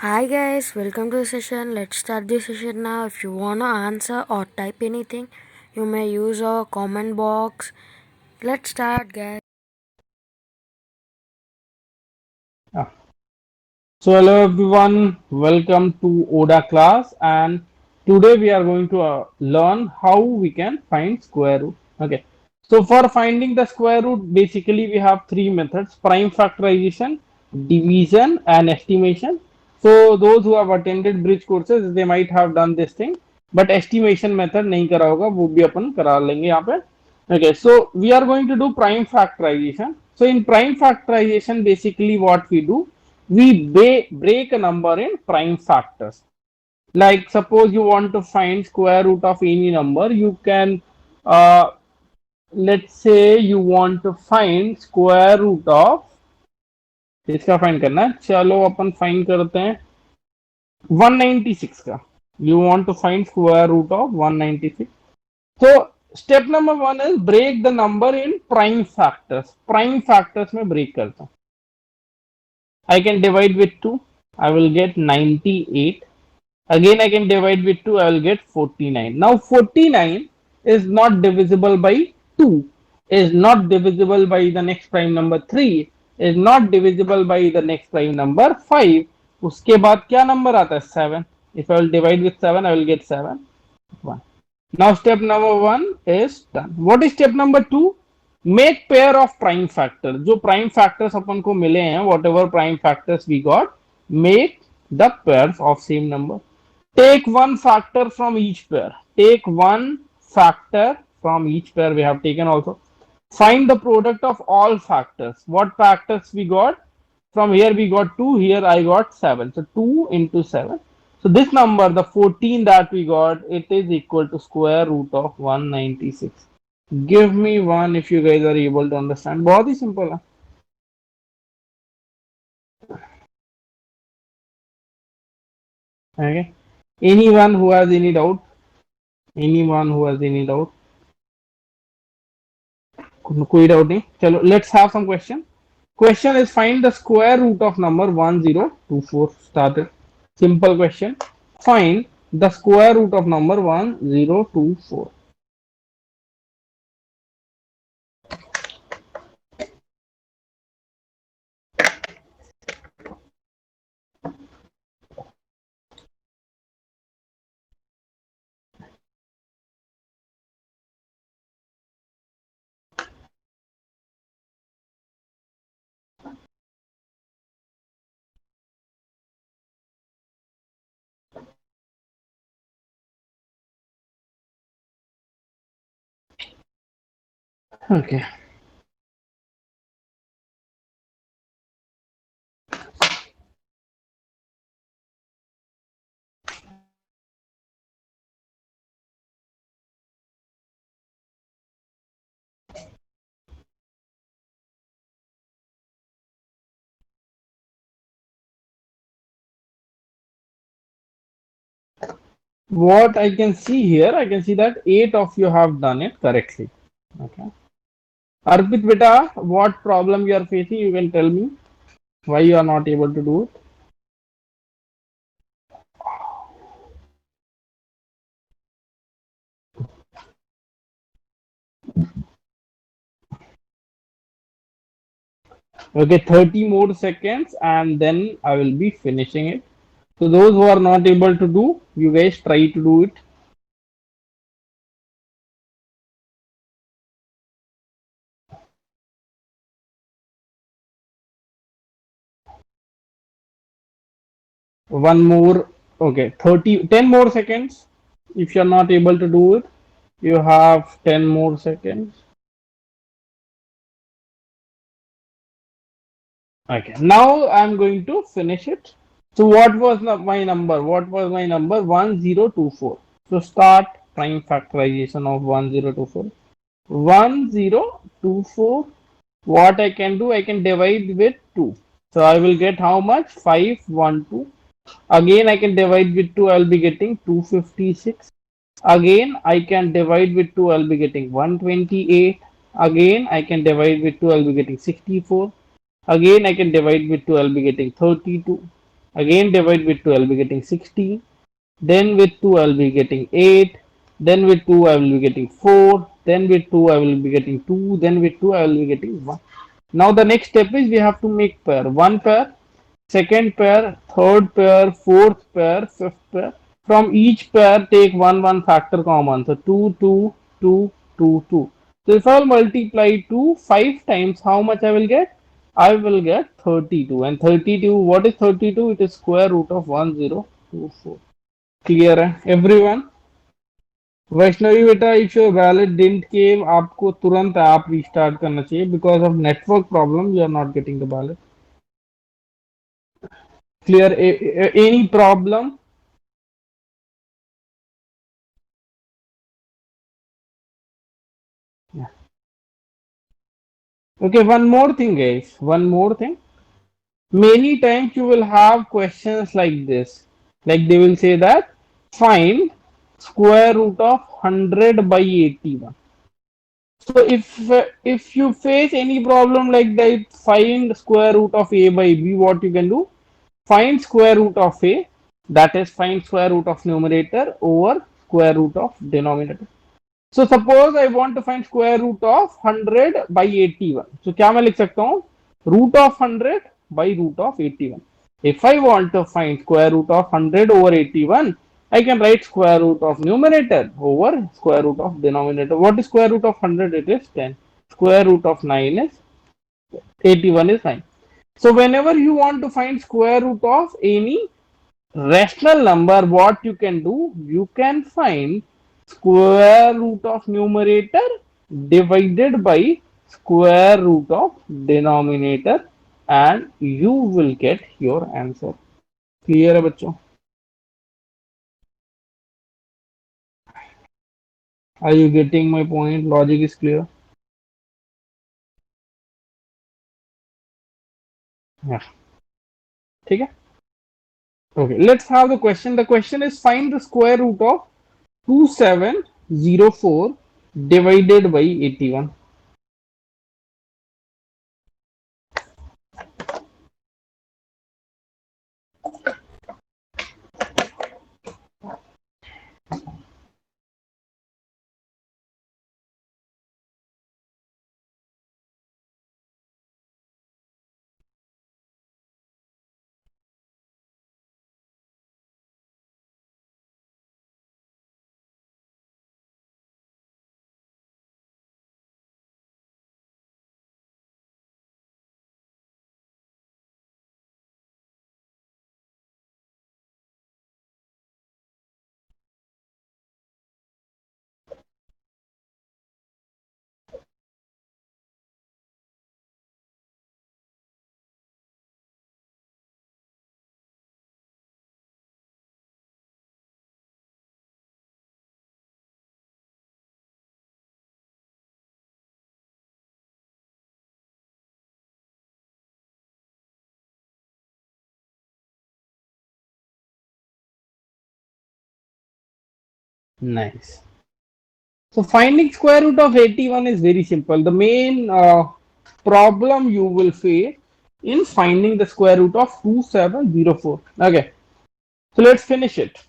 Hi guys, welcome to the session. Let's start the session now. If you wanna answer or type anything, you may use our comment box. Let's start, guys. Yeah. So hello everyone, welcome to ODA class, and today we are going to learn how we can find square root. Okay. So for finding the square root, basically we have three methods: prime factorization, division, and estimation. So those who have attended bridge courses, they might have done this thing, but estimation method नहीं करा होगा, वो भी अपन करा लेंगे यहाँ पे. Okay, so we are going to do prime factorization. So in prime factorization, basically what we do, we break a number in prime factors. Like suppose you want to find square root of any number, you can, let's say you want to find square root of, इसका find करना है, चलो अपन find करते हैं 196 का. You want to find square root of 196. So step number one is break the number in prime factors. Prime factors में break करता हूँ. I can divide with 2. I will get 98. Again I can divide with 2. I will get 49. Now 49 is not divisible by 2. Is not divisible by the next prime number 3. Is not divisible by the next prime number 5. उसके बाद क्या number आता है 7. If I will divide with 7, I will get 7. 1. Now step number one is done. What is step number two? Make pair of prime factors. जो prime factors अपन को मिले हैं, whatever prime factors we got, make the pairs of same number. Take one factor from each pair. Take one factor from each pair we have taken also. Find the product of all factors. What factors we got? From here we got 2, here I got 7. So 2 into 7. So this number, the 14 that we got, it is equal to square root of 196. Give me one if you guys are able to understand. बहुत ही simple है. Okay. Anyone who has any doubt? Anyone who has any doubt? कोई doubt नहीं. चलो, let's have some question. Question is find the square root of number 1024. Started. Simple question. Find the square root of number 1024. Okay. What I can see here, I can see that 8 of you have done it correctly. Okay. Arpit beta, what problem you are facing? You can tell me why you are not able to do it. Okay, 30 more seconds and then I will be finishing it. So those who are not able to do, you guys try to do it. One more. Okay, 30, 10 more seconds. If you are not able to do it, you have 10 more seconds. Okay, now I'm going to finish it. So what was my number? What was my number? 1024. So start prime factorization of 1024. 1024. What I can do, I can divide with 2. So I will get how much? 512. Again I can divide with 2. I'll be getting 256. Again I can divide with 2. I'll be getting 128. Again I can divide with 2. I'll be getting 64. Again I can divide with 2. I'll be getting 32. Again divide with 2, I'll be getting 16. Then with 2, I'll be getting 8. Then with 2, I will be getting 4. Then with 2, I will be getting 2. Then with 2, I will be getting 1. Now the next step is we have to make pair. One pair, second pair, third pair, fourth pair, fifth pair. From each pair, take one factor common. So 2, 2, 2, 2, 2. So if I will multiply 2 5 times, how much I will get? I will get 32. And 32, what is 32? It is square root of 1024. Clear है everyone? Vaishnavi बेटा, if your wallet didn't came, आपको तुरंत आप restart करना चाहिए because of network problem. You are not getting the wallet. Clear? Any problem? Yeah. Okay, one more thing, guys. One more thing. Many times you will have questions like this. Like they will say that find square root of 100 by 81. So if you face any problem like that, find square root of a by b. What you can do? Find square root of a. That is, find square root of numerator over square root of denominator. So suppose I want to find square root of 100 by 81. So क्या मैं लिख सकता हूँ? Root of 100 by root of 81. If I want to find square root of 100 over 81, I can write square root of numerator over square root of denominator. What is square root of 100? It is 10. Square root of 9 is 81 is 9. So whenever you want to find square root of any rational number, what you can do? You can find square root of numerator divided by square root of denominator and you will get your answer. Clear है बच्चों? Are you getting my point? Logic is clear? Yeah. ठीक है? Okay, let's have the question. The question is find the square root of 2704 divided by 81. Nice. So finding square root of 81 is very simple. The main problem you will face in finding the square root of 2704. Okay, so let's finish it.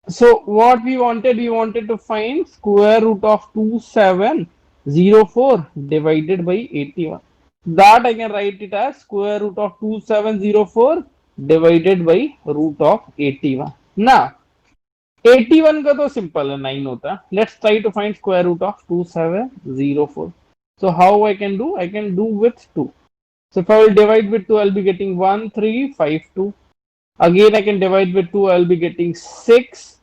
So what we wanted to find square root of 2704 divided by 81. That I can write it as square root of 2704 divided by root of 81. Now 81 का तो simple है 9 होता है. Let's try to find square root of 2704. So how I can do? I can do with 2. So if I will divide with 2, I'll be getting 1352. Again I can divide with 2, I'll be getting 6,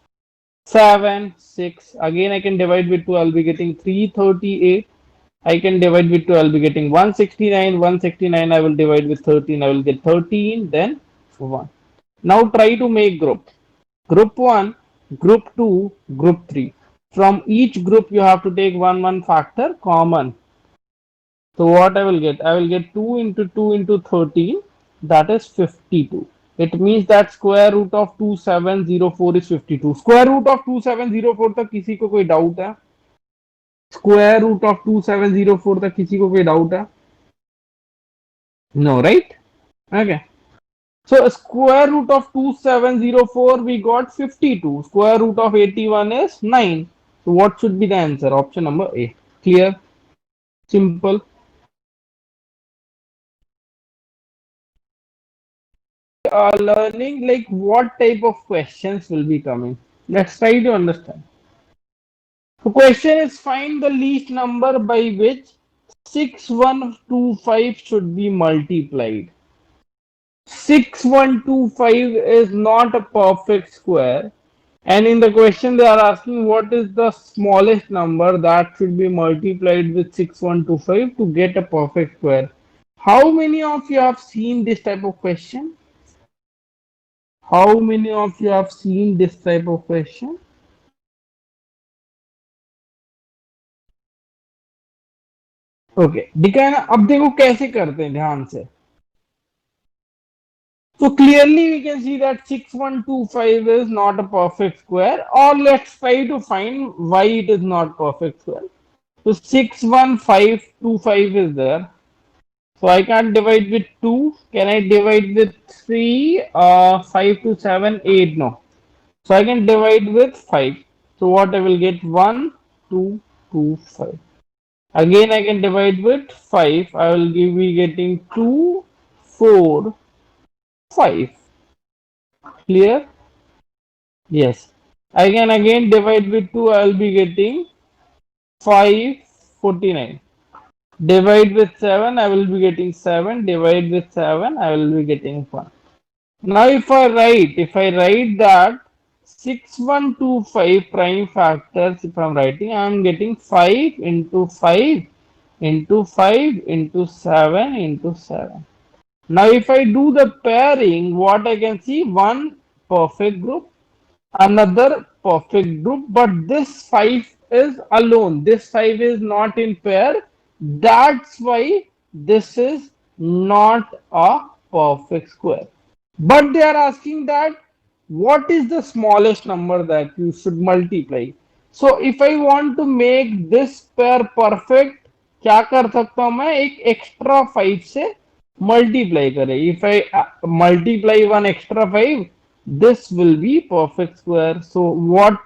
7, 6. Again I can divide with 2, I'll be getting 338. I can divide with 2, I'll be getting 169. 169 I will divide with 13, I will get 13, then 1. Now try to make group. Group 1, group 2, group 3. From each group you have to take one factor common. So what I will get? I will get 2 into 2 into 13, that is 52. It means that square root of 2704 is 52. Square root of 2704 तक किसी को कोई doubt है? Square root of 2704 तक किसी को कोई doubt है? No, right? Okay. So square root of 2704, we got 52. Square root of 81 is 9. So what should be the answer? Option number A. Clear? Simple. Learning like what type of questions will be coming. Let's try to understand. The question is find the least number by which 6125 should be multiplied. 6125 is not a perfect square, and in the question they are asking what is the smallest number that should be multiplied with 6125 to get a perfect square. How many of you have seen this type of question? How many of you have seen this type of question? Okay दिखा है ना. अब देखो कैसे करते हैं ध्यान से. So clearly we can see that 6125 is not a perfect square, or let's try to find why it is not perfect square. So 61525 is there. So I can't divide with 2. Can I divide with 3? 5 to 7, 8. No. So I can divide with 5. So what I will get? 1, 2, 2, 5. Again I can divide with 5. I will be getting 2, 4, 5. Clear? Yes. I can again divide with 2. I will be getting 549. Divide with 7. I will be getting 7. Divide with 7. I will be getting 1. Now if I write that 6125 prime factors, if I am writing, I am getting 5 into 5 into 5 into 7 into 7. Now if I do the pairing, what I can see, one perfect group, another perfect group, but this 5 is alone. This 5 is not in pair. That's why this is not a perfect square. But they are asking that what is the smallest number that you should multiply. So if I want to make this pair perfect, क्या कर सकता हूं मैं, एक extra 5 से multiply करें. If I multiply one extra 5, this will be perfect square. So what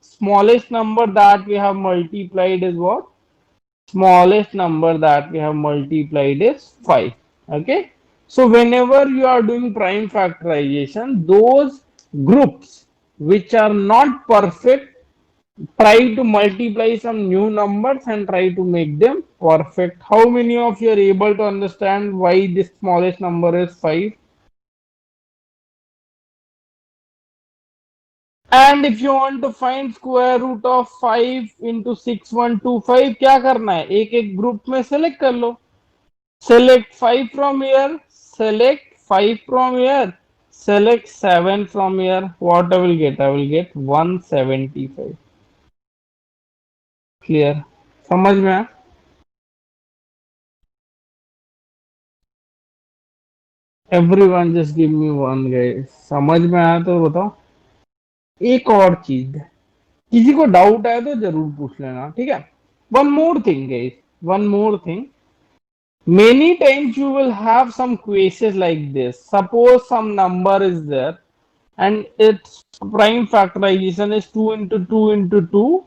smallest number that we have multiplied is what? Smallest number that we have multiplied is 5. Okay. So whenever you are doing prime factorization, those groups which are not perfect, try to multiply some new numbers and try to make them perfect. How many of you are able to understand why this smallest number is 5? And if you want to find square root of 5 into 6125, क्या करना है, एक एक group में select कर लो. Select 5 from here, select 5 from here, select 7 from here. What I will get? I will get 175. Clear? समझ में आया? Everyone just give me one guys. समझ में आया तो बताओ. एक और चीज है, किसी को डाउट आए तो जरूर पूछ लेना, ठीक है. One more thing guys, one more thing. Many times you will have some quizzes like this. Suppose some number is there and its prime factorization is 2 into 2 into 2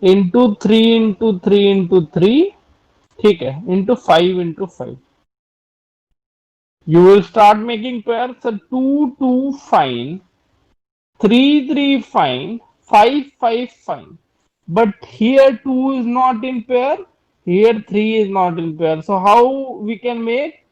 into 3 into 3 into 3, ठीक है, into 5 into 5. You will start making pairs. So 2 2 fine, 3 3 fine, 5 5 fine. But here 2 is not in pair, here 3 is not in pair. So how we can make?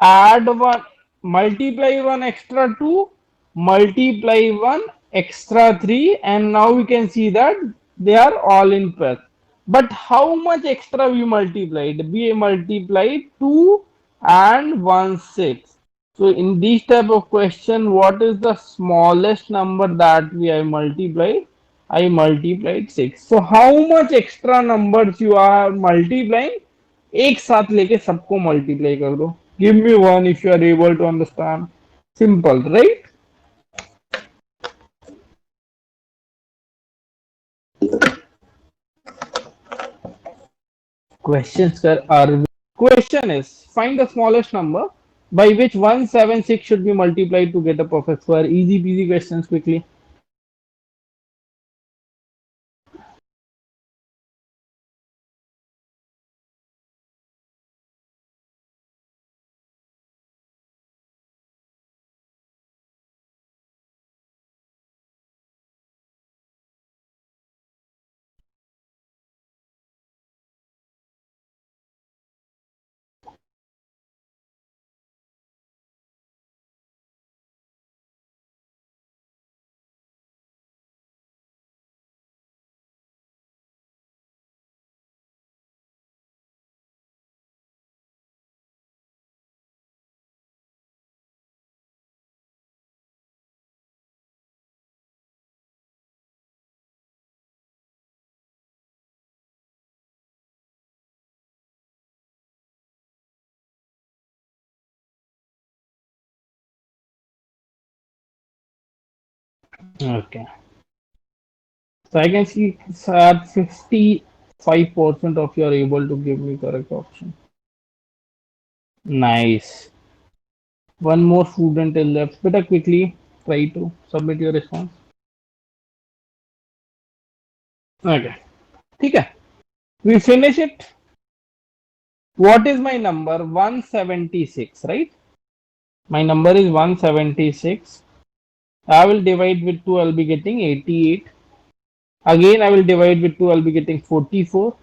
Add one, multiply one extra 2, multiply one extra 3, and now we can see that they are all in pair. But how much extra we multiplied? We multiplied 2 and 1 6. So in this type of question, what is the smallest number that we have multiplied? I multiplied 6. So how much extra numbers you are multiplying? एक साथ लेके सबको multiply कर दो. Give me one if you are able to understand. Simple right. Questions are question is find the smallest number by which 176 should be multiplied to get a perfect square. Easy peasy questions quickly. Okay. So I can see at 55% of you are able to give me correct option. Nice. One more student is left. Better quickly try to submit your response. Okay. ठीक है. We finish it. What is my number? 176, right? My number is 176. I will divide with 2. I'll be getting 88. Again, I will divide with 2. I'll be getting 44.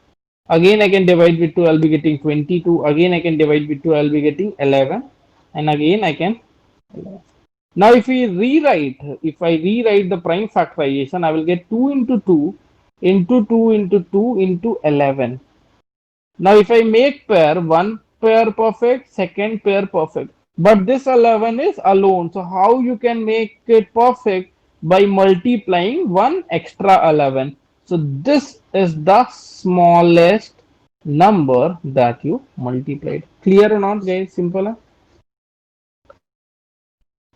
Again, I can divide with 2. I'll be getting 22. Again, I can divide with 2. I'll be getting 11. And again, I can. Now, if I rewrite the prime factorization, I will get 2 into 2 into 2 into 2 into 11. Now, if I make pair, one pair perfect, second pair perfect, but this 11 is alone. So, how you can make it perfect? By multiplying one extra 11. So, this is the smallest number that you multiplied. Clear or not, guys? Simple. Huh?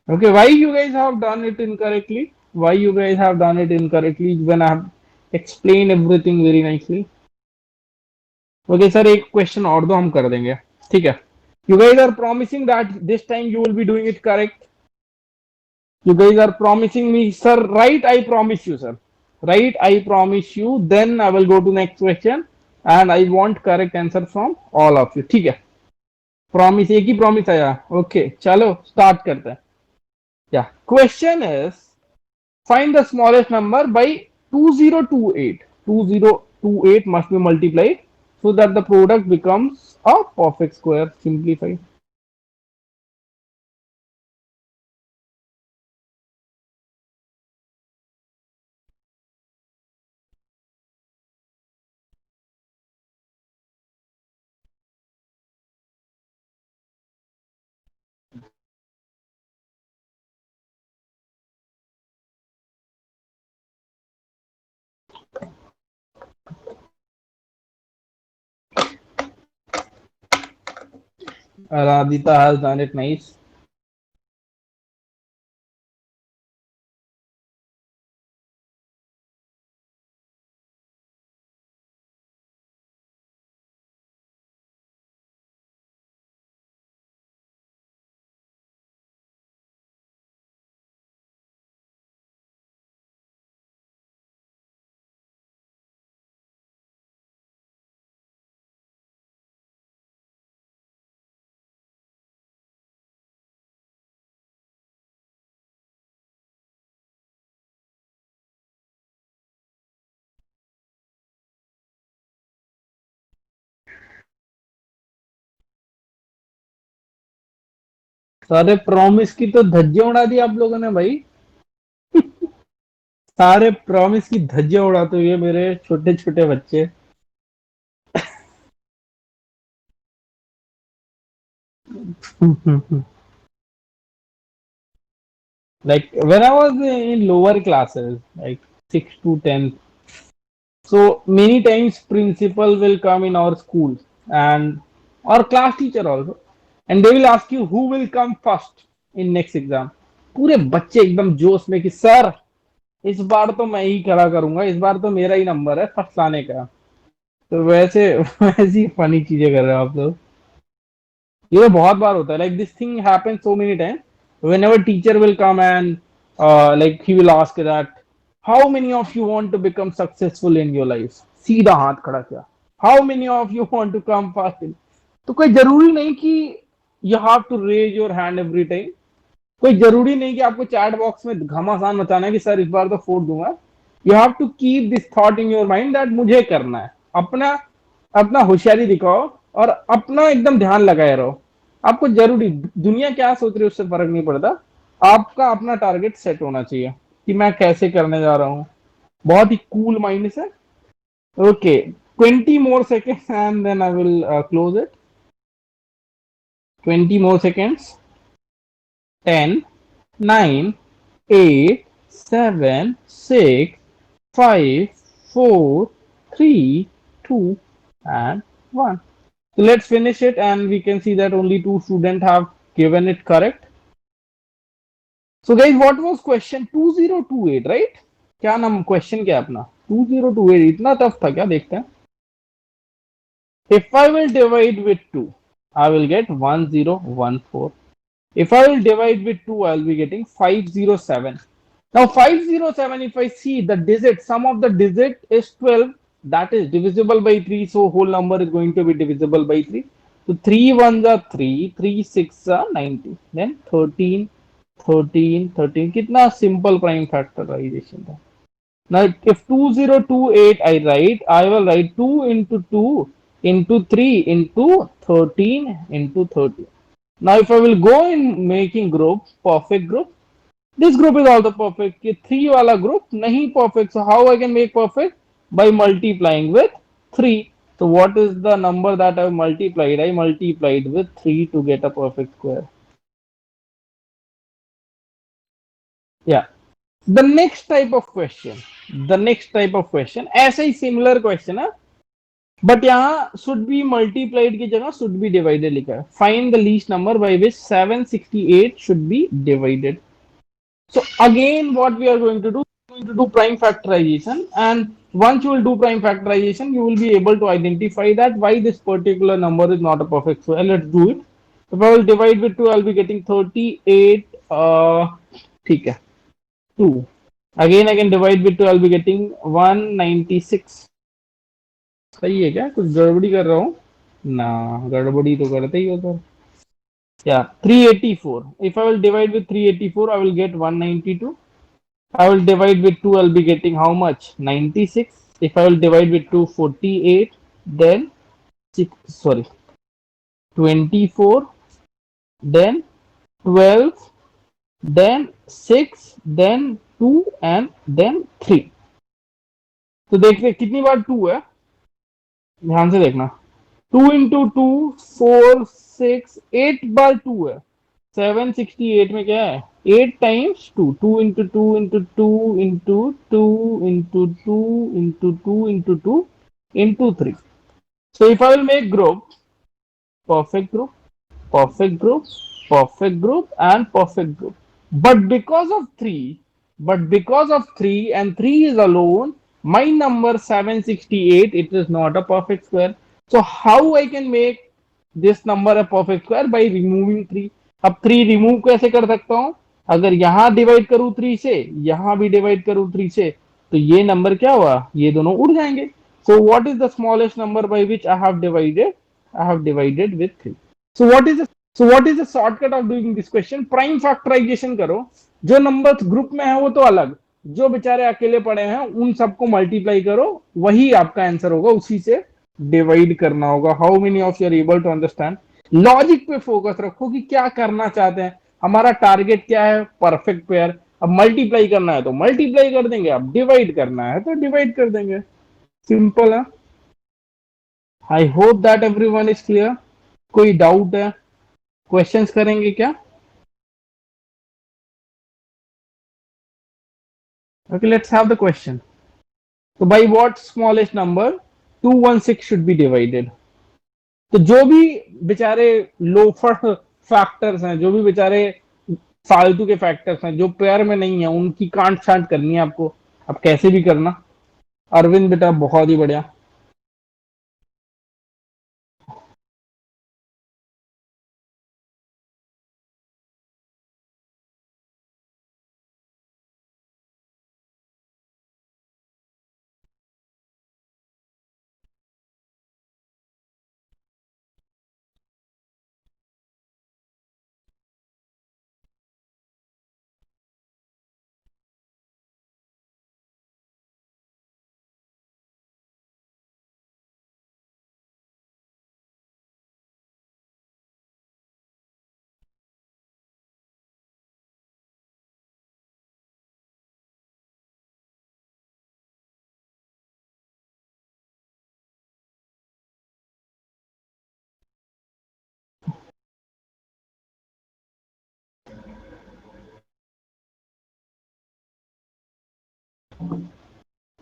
Okay, why you guys have done it incorrectly? Why you guys have done it incorrectly when I have explained everything very nicely? Okay sir एक question और दो हम कर देंगे ठीक है you guys are promising that this time you will be doing it correct you guys are promising me sir right I promise you sir right I promise you then I will go to next question and I want correct answer from all of you ठीक है promise एक ही promise आया okay चलो start करते हैं या question is find the smallest number by 2028 2028 must be multiplied so that the product becomes a perfect square simplify Radhita has done it nice सारे प्रॉमिस की तो धज्जियां उड़ा दी आप लोगों ने भाई सारे प्रॉमिस की धज्जियां उड़ाते हुए मेरे छोटे छोटे बच्चे like when I was in lower classes like 6 to 10 so many times principal will come in our school and our class teacher also and they will ask you who will come first in next exam. पूरे बच्चे एकदम जोश में कि sir इस बार तो मैं ही खड़ा करूंगा इस बार तो मेरा ही नंबर है फर्स्ट लाने का तो वैसे वैसी फनी चीजें कर रहे हो आप लोग ये तो बहुत बार होता है, like this thing happens so many time whenever teacher will come and like he will ask that how many of you want to become successful in your life, सीधा हाथ खड़ा किया, how many of you want to come fast in, तो कोई जरूरी नहीं कि you have to raise your hand every time, कोई जरूरी नहीं कि आपको चैट बॉक्स में घमासान मचाना है कि सर इस बार तो फोड़ दूंगा। You have to keep this thought in your mind that मुझे करना है, अपना अपना होशियारी दिखाओ और अपना एकदम ध्यान लगाए रहो। आपको जरूरी दुनिया क्या सोच रही है उससे फर्क नहीं पड़ता, आपका अपना टारगेट सेट होना चाहिए कि मैं कैसे करने जा रहा हूँ। बहुत ही कूल माइंड से। Okay, 20 more seconds and then I will close it. 20 more seconds. 10, 9, 8, 7, 6, 5, 4, 3, 2, and 1. So let's finish it and we can see that only 2 students have given it correct. So guys, what was question 2028, right? क्या नाम question क्या है अपना? 2028 इतना tough था क्या? देखते हैं. If I will divide with 2, I will get 1014. If I will divide with 2, I will be getting 507. Now 507, if I see the digit, sum of the digit is 12, that is divisible by 3, so whole number is going to be divisible by 3. So 3 ones are 3, 3 6 are 90, then 13, 13, 13. कितना simple prime factorization था. Now if 2028 I will write 2 into 2 into 3 into 13 into 13. Now if I will go in making group, perfect group, this group is also perfect. ये 3 वाला group नहीं perfect. So how I can make perfect? By multiplying with 3. So what is the number that I multiplied? I multiplied with 3 to get a perfect square. Yeah. The next type of question. ऐसे ही similar question है, but यहाँ should be multiplied की जगह should be divided लिखा है. Find the least number by which 768 should be divided. So again, what we are going to do, prime factorization, and once you will do prime factorization, you will be able to identify that why this particular number is not a perfect square. Let's do it. If I will divide with 2, I will be getting 38. ठीक है, 2. Again, I can divide with 2, I will be getting 196. सही है क्या? कुछ गड़बड़ी कर रहा हूँ ना? गड़बड़ी तो करते ही हो sir. Yeah, 384. If I will divide with 384, I will get 192. I will divide with 2, I'll be getting how much? 96. If I will divide with 2, 48. Then 6, sorry, 24. Then 12. Then 6. Then 2 and then 3. तो देखते कितनी बार 2 है, ध्यान से देखना. 2 into 2, 4, 6, 8 बार 2 है. 768 में क्या है? 8 times 2. 2 into 2 into 2 into 2 into 2 into 2 into 2 into 3. So if I will make group, perfect group, perfect group, perfect group, and perfect group. But because of 3, and 3 is alone, my number 768, it is not a perfect square. So how I can make this number a perfect square? By removing 3. अब 3 remove कैसे कर सकता हूं? अगर यहां divide करूं 3 से, यहां भी डिवाइड करूं 3 से, तो ये नंबर क्या हुआ? ये दोनों उड़ जाएंगे. So what is the smallest number by which I have divided? I have divided with 3. So what is the shortcut of doing this question? Prime factorization करो. जो नंबर ग्रुप में है वो तो अलग, जो बेचारे अकेले पड़े हैं उन सबको मल्टीप्लाई करो, वही आपका आंसर होगा, उसी से डिवाइड करना होगा. How many of you are able to understand? Logic पे फोकस रखो कि क्या करना चाहते हैं. हमारा टारगेट क्या है? Perfect pair. अब मल्टीप्लाई करना है तो मल्टीप्लाई कर देंगे, अब डिवाइड करना है तो डिवाइड कर देंगे. सिंपल है. I hope that everyone is clear. कोई डाउट है? क्वेश्चंस करेंगे क्या? Okay, let's have the question. So by what smallest number 216 should be divided? तो जो भी बेचारे लोफर फैक्टर्स हैं, जो भी बेचारे फालतू के फैक्टर्स हैं जो पेयर में नहीं है, उनकी कांट छांट करनी है आपको. अब कैसे भी करना. अरविंद बेटा बहुत ही बढ़िया.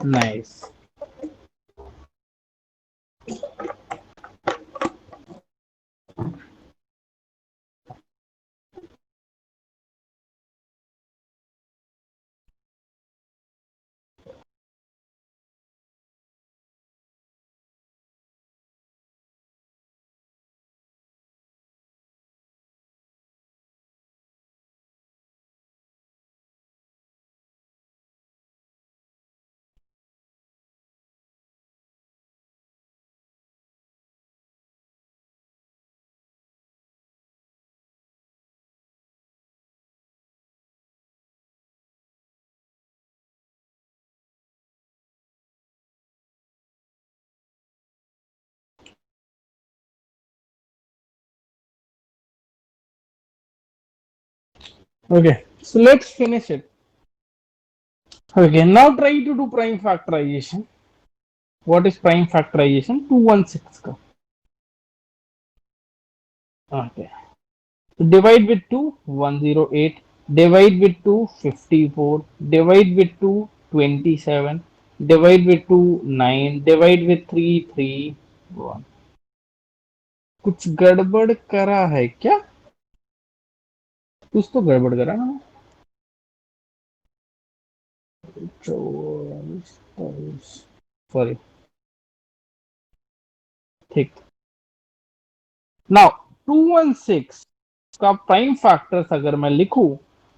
Nice. Okay, so let's finish it. Okay, now try to do prime factorization. What is prime factorization? 216 का. Okay. So divide with 2, 108. Divide with 2, 54. Divide with 2, 27. Divide with 2, 9. Divide with 3, 3, 1. कुछ गड़बड़ करा है क्या? कुछ तो गड़बड़ करा ना. 24, सॉरी. ठीक. Now 216 का प्राइम फैक्टर्स अगर मैं लिखूं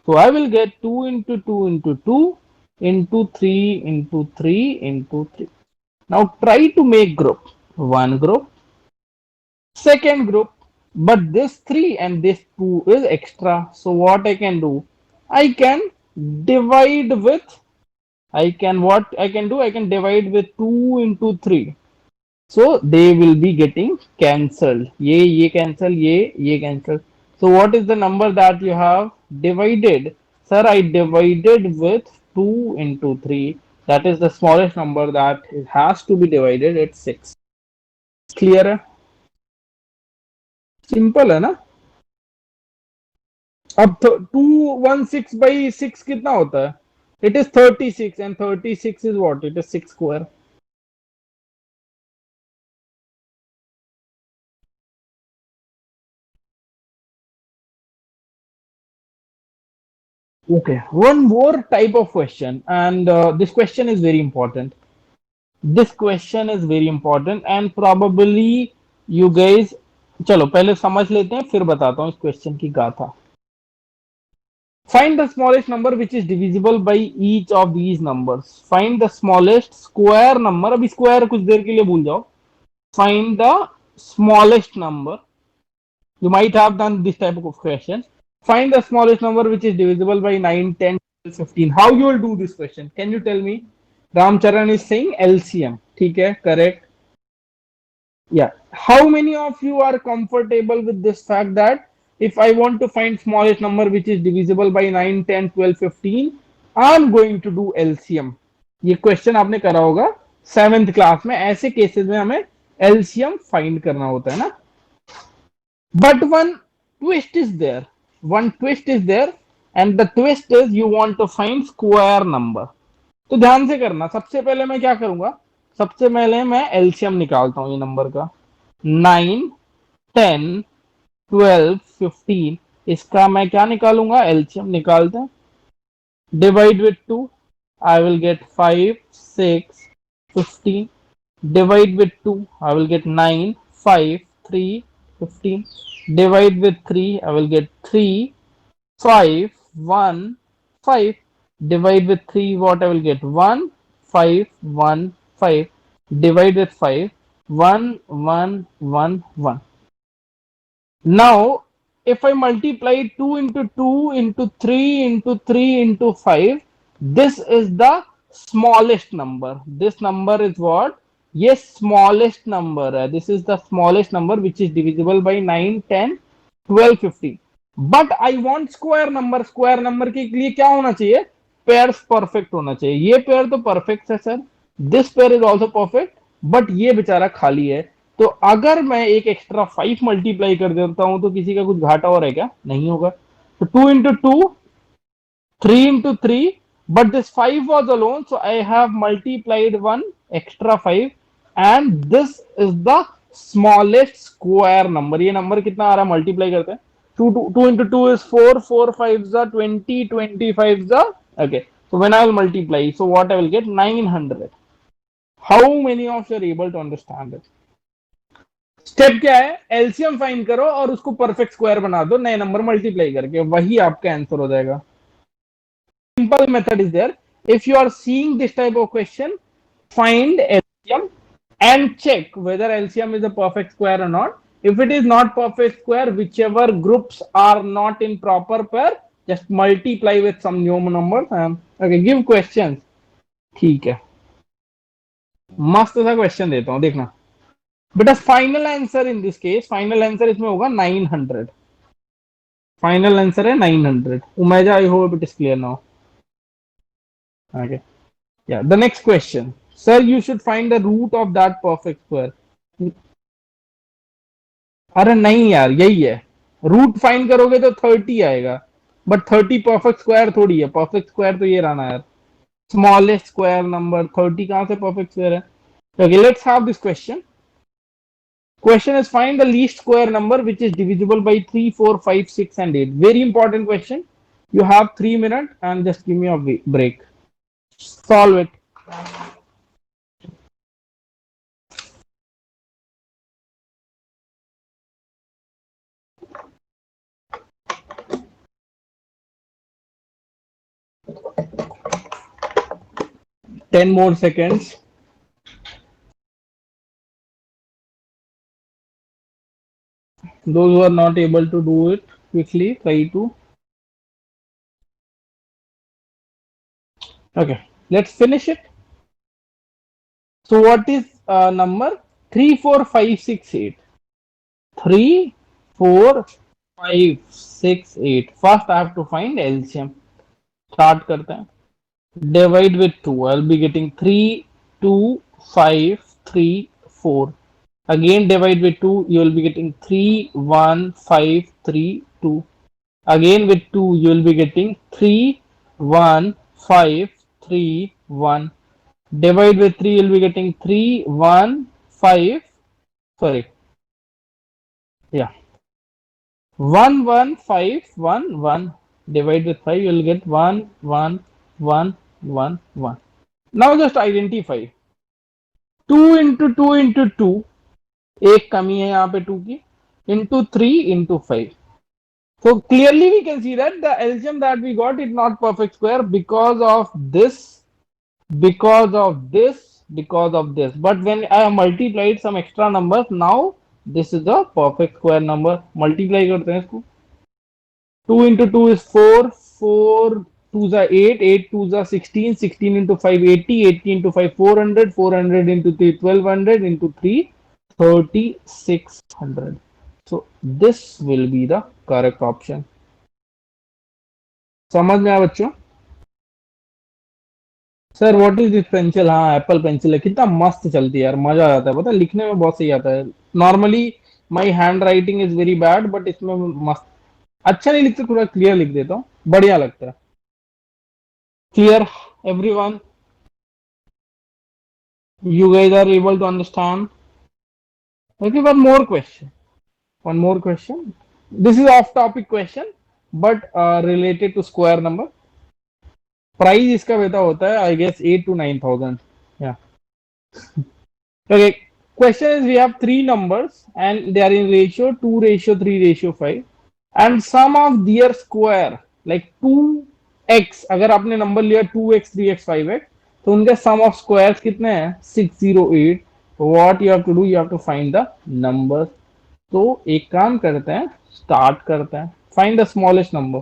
तो I will get 2 into 2 into 2 into 3 into 3 into 3. Now try to make group. One group, second group, but this 3 and this 2 is extra. So what I can do? I can divide with, I can what I can do? I can divide with 2 into 3. So they will be getting cancelled. Ye cancel, ye cancel. So what is the number that you have divided? Sir, I divided with 2 into 3. That is the smallest number that it has to be divided. It's 6. Clear है? Simple है ना? अब 216 by 6 कितना होता है? It is 36 and 36 is what? It is 6 square. Okay, one more type of question, and this question is very important. This question is very important and probably you guys. चलो पहले समझ लेते हैं फिर बताता हूँ इस क्वेश्चन की गाथा. Find the smallest number which is divisible by each of these numbers. Find the smallest square number. अभी square कुछ देर के लिए भूल जाओ. Find the smallest number. You might have done this type of question. Find the smallest number which is divisible by 9, 10, 12, 15. How you will do this question? Can you tell me? Ramcharan is saying LCM. ठीक है, correct. Yeah. How many of you are comfortable with this fact that if I want to find smallest number which is divisible by 9, 10, 12, 15, I'm going to do LCM. ये question आपने करा होगा 7th class में. ऐसे cases में हमें LCM find करना होता है ना. But one twist is there. One twist is there, and the twist is you want to find square number. तो ध्यान से करना. सबसे पहले मैं क्या करूंगा? सबसे पहले मैं एलसीएम निकालता हूं ये नंबर का. 9, 10, 12, 15. इसका मैं क्या निकालूंगा? एलसीएम निकालते हैं. Divide with 2, I will get 5, 6, 15. Divide with 2, I will get 9, 5, 3, 15. Divide with 3, I will get 3, 5, 1, 5. Divide with 3, what I will get? 1, 5, 1, 5. Divide with 5, 1, 1, 1, 1. Now, if I multiply 2 into 2 into 3 into 3 into 5, this is the smallest number. This number is what? Yes, smallest number. This is the smallest number which is divisible by 9, 10, 12, 15. But I want square number. Square number के लिए क्या होना चाहिए? Pairs perfect होना चाहिए. ये pair तो perfect है sir. This pair is also perfect. But ये बेचारा खाली है. तो अगर मैं एक एक्स्ट्रा 5 मल्टीप्लाई कर देता हूं तो किसी का कुछ घाटा हो रहा है क्या? नहीं होगा. So 2 into 2, 3 into 3, but this 5 was alone, so I have multiplied one extra 5, and this is the smallest square number. ये number कितना आ रहा है, multiply करते हैं. 2 into 2 is 4, 4 5s are 20, 25s are, okay. So when I will multiply, so what I will get, 900. How many of you are able to understand it? Step क्या है, LCM find करो और उसको परफेक्ट स्क्वायर बना दो नए number multiply करके, वही आपका आंसर हो जाएगा. Simple method is there. If you are seeing this type of question, find LCM and check whether LCM is a perfect square or not. If it is not perfect square, whichever groups are not in proper pair, just multiply with some new numbers. Okay, give questions. ठीक है, मस्त सा question देता हूं, देखना बेटा. Final answer in this case, final answer इसमें होगा 900. फाइनल आंसर है 900. उमेजा, I hope it is clear now. Okay. Yeah, the next question. Sir, you should find the root of that perfect square. अरे नहीं यार, यही है. रूट फाइंड करोगे तो 30 आएगा, बट 30 परफेक्ट स्क्वायर थोड़ी है. परफेक्ट स्क्वायर तो ये रहना यार, स्मॉलेस्ट स्क्वायर नंबर. 30 कहां से परफेक्ट स्क्वायर है. Okay, let's have this question. Question is find the least square number which is divisible by 3, 4, 5, 6 and 8. Very important question. You have 3 minutes and just give me a break. Solve it. 10 more seconds. Those who are not able to do it quickly, try to. Okay, let's finish it. So what is number? 3, 4, 5, 6, 8. 3, 4, 5, 6, 8. First I have to find LCM. Start करते हैं. Divide with 2. I'll be getting 3, 2, 5, 3, 4. Again divide with 2. You will be getting 3, 1, 5, 3, 2. Again with 2 you will be getting 3, 1, 5, 3, 1. Divide with 3 you will be getting 3, 1, 5. Sorry. Yeah. 1, 1, 5, 1, 1. Divide with 5 you will get 1, 1, 1, 1, 1. Now just identify. 2 into 2 into 2. एक कमी है यहाँ पे 2 की. Into 3 into 5. So clearly we can see that the LCM that we got is not perfect square because of this, because of this, because of this. But when I have multiplied some extra numbers, now this is the perfect square number. Multiply करते हैं इसको. 2 into 2 is 4, 4 2s are 8, 8 2s are 16, 16 into 5 80, 80 into 5 400, 400 into 3 1200 into 3 3600. So this will be the correct option. समझ में आया बच्चों? Sir what is this pencil. हाँ, Apple pencil है. कितना मस्त चलती है यार, मजा आ जाता है, पता है, लिखने में बहुत सही आता है. Normally my hand writing is very bad, but इसमें मस्त. अच्छा नहीं लिखते, थोड़ा क्लियर लिख देता हूँ, बढ़िया लगता है. Clear everyone? You guys are able to understand? Okay, one more question. One more question. This is off-topic question, but related to square number. Price इसका बेटा होता है, I guess 8 to 9,000. Yeah. Okay. Question is we have three numbers and they are in ratio 2 ratio 3 ratio 5 and sum of their square like 2x. अगर आपने number लिया 2x 3x 5x तो उनके sum of squares कितने हैं 608. What you have to do, you have to find the numbers. तो एक काम करते हैं, स्टार्ट करते हैं. Find the smallest number.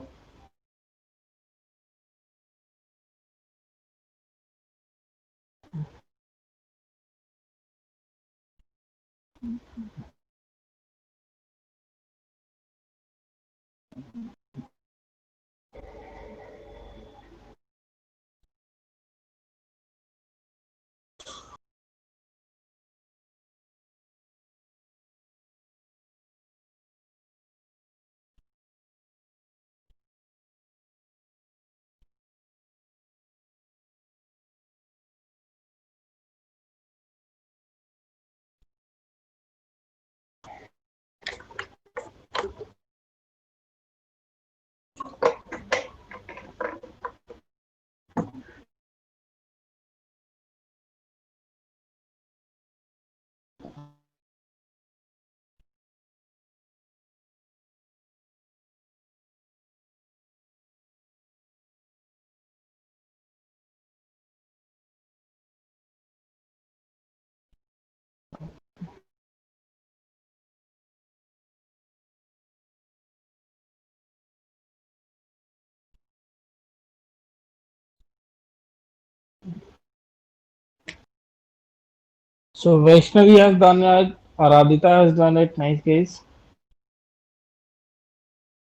So Vaishnavi has done it. Aradhita has done it. Nice guys.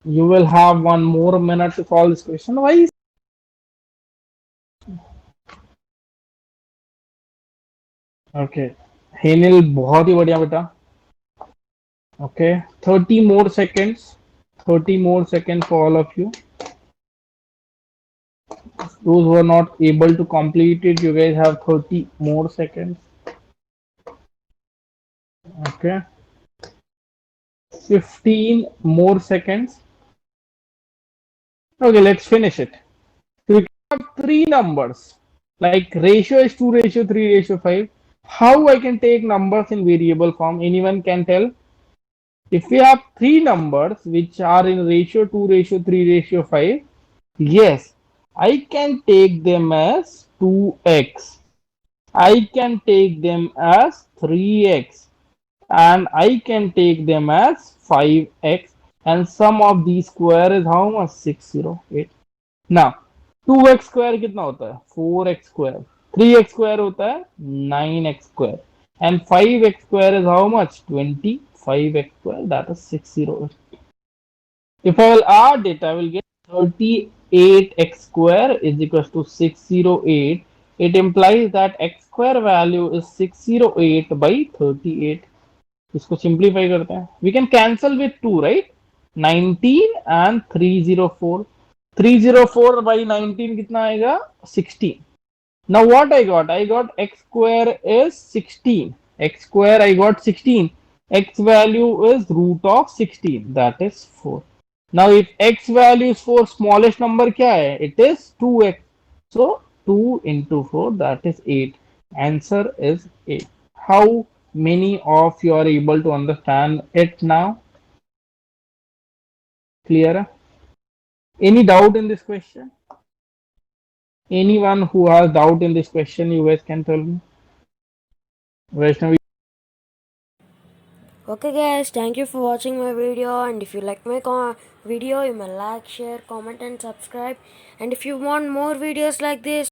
You will have 1 more minute to solve this question. Why? Okay. Henil बहुत ही बढ़िया बेटा. Okay. 30 more seconds. 30 more seconds for all of you. Those who are not able to complete it, you guys have 30 more seconds. Okay. 15 more seconds. Okay, let's finish it. So we have three numbers. Like ratio is 2 ratio 3 ratio 5. How I can take numbers in variable form? Anyone can tell? If we have three numbers which are in ratio 2 ratio 3 ratio 5, yes, I can take them as 2x. I can take them as 3x, and I can take them as 5x, and sum of these square is how much? 608. Now 2x square कितना होता है? 4x square. 3x square होता है 9x square, and 5x square is how much? 25x square, that is 608. If I will add it, I will get 38x square is equals to 608. It implies that x square value is 608 by 38. इसको simplify करते हैं. We can cancel with 2, right? 19 and 304. 304 by 19 कितना आएगा? 16. Now what I got? I got x square is 16. X square I got 16. X value is root of 16. That is 4. Now if x value is 4, smallest number क्या है? It is 2x. So 2 into 4, that is 8. Answer is 8. How many of you are able to understand it now? Clear? Any doubt in this question? Anyone who has doubt in this question, you guys can tell me. Vaishnavi. Okay guys, thank you for watching my video, and if you like my video, you may like, share, comment and subscribe. And if you want more videos like this,